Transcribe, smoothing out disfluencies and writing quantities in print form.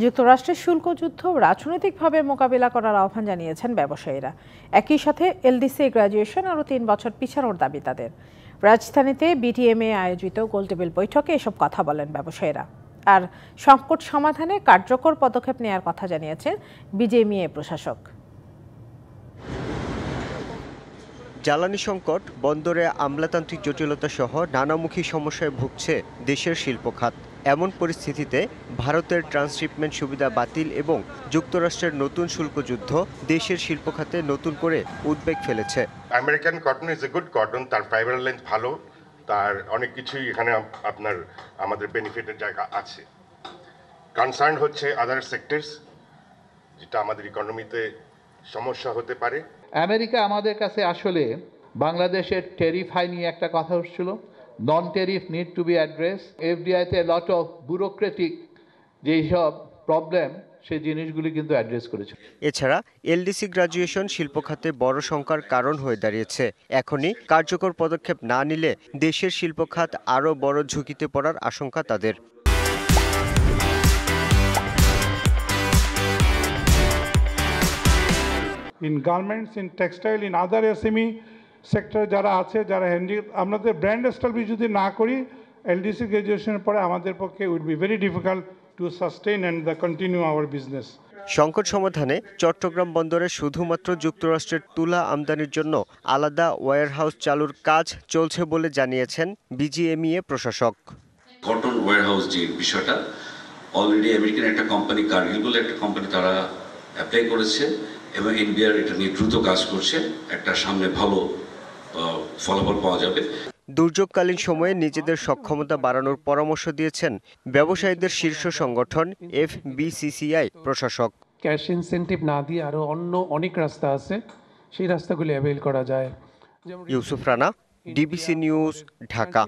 যুক্তরাষ্ট্রের শুল্ক যুদ্ধ রাজনৈতিকভাবে মোকাবিলা করার আহ্বান জানিয়েছেন ব্যবসায়ীরা। একই সাথে এলডিসি গ্র্যাজুয়েশন আরও ৩ বছর পিছানোর দাবি তাদের। রাজধানীতে বিটিএমএ আয়োজিত গোলটেবিল বৈঠকে এসব কথা বলেন ব্যবসায়ীরা। আর সংকট সমাধানে কার্যকর পদক্ষেপ নেওয়ার কথা জানিয়েছেন বিজিএমইএ প্রশাসক। জ্বালানি সংকট, বন্দরে আমলাতান্ত্রিক জটিলতা সহ নানামুখী সমস্যায় ভুগছে দেশের শিল্প খাত। এমন পরিস্থিতিতে ভারতের ট্রান্সশিপমেন্ট সুবিধা বাতিল এবং যুক্তরাষ্ট্রের নতুন শুল্ক যুদ্ধ দেশের শিল্প খাতে নতুন করে উদ্বেগ ফেলেছে। American cotton is a good cotton, তার ফাইবার লেন্থ ভালো, তার অনেক কিছুই এখানে আপনার আমাদের বেনিফিটের জায়গা আছে। কনসার্ন হচ্ছে আদার সেক্টরস, যেটা আমাদের ইকোনমিতে সমস্যা হতে পারে। আমেরিকা আমাদের কাছে আসলে বাংলাদেশের টেরিফ হাই নিয়ে একটা কথা হচ্ছিল, non tariff need to be address. এফডিআইতে লট অফ ব্যুরোক্রেটিক যেই সব প্রবলেম, সেই জিনিসগুলি কিন্তু অ্যাড্রেস করেছে। এছাড়া এলডিসি গ্র্যাজুয়েশন শিল্প খাতে বড় শঙ্কার কারণ হয়ে দাঁড়িয়েছে। এখনই কার্যকর পদক্ষেপ না নিলে দেশের শিল্প খাত আরও বড় ঝুঁকিতে পড়ার আশঙ্কা তাদের। In garments, in textile, in other SME sector যারা আছে, যারা হ্যান্ডি, আমাদের ব্র্যান্ড এস্টাবলিশ যদি না করি এলডিসি গ্র্যাজুয়েশনের পরে আমাদের পক্ষে weed be very difficult to sustain and the continue hour business. সংকট সমাধানে চট্টগ্রাম বন্দরে শুধুমাত্র যুক্তরাষ্ট্রের তুলা আমদানির জন্য আলাদা ওয়্যারহাউস চালুর কাজ চলছে বলে জানিয়েছেন বিজিএমইএ প্রশাসক। কটন ওয়্যারহাউস যে বিষয়টা অলরেডি আমেরিকান একটা কোম্পানি, কার্গিল বলে একটা কোম্পানি, তারা অ্যাপ্লাই করেছে এবং এনবিআর এটা নিয়ে দ্রুত কাজ করছে। একটা সামনে ভালো ফলাফল পাওয়া যাবে। দুর্যোগকালীন সময়ে নিজেদের সক্ষমতা বাড়ানোর পরামর্শ দিয়েছেন ব্যবসায়ীদের শীর্ষ সংগঠন এফবিসিসিআই প্রশাসক। ক্যাশ ইনসেন্টিভ না দিয়ে আরও অন্য অনেক রাস্তা আছে, সেই রাস্তাগুলি অ্যাভেল করা যায়। Yusuf Rana, DBC news, Dhaka.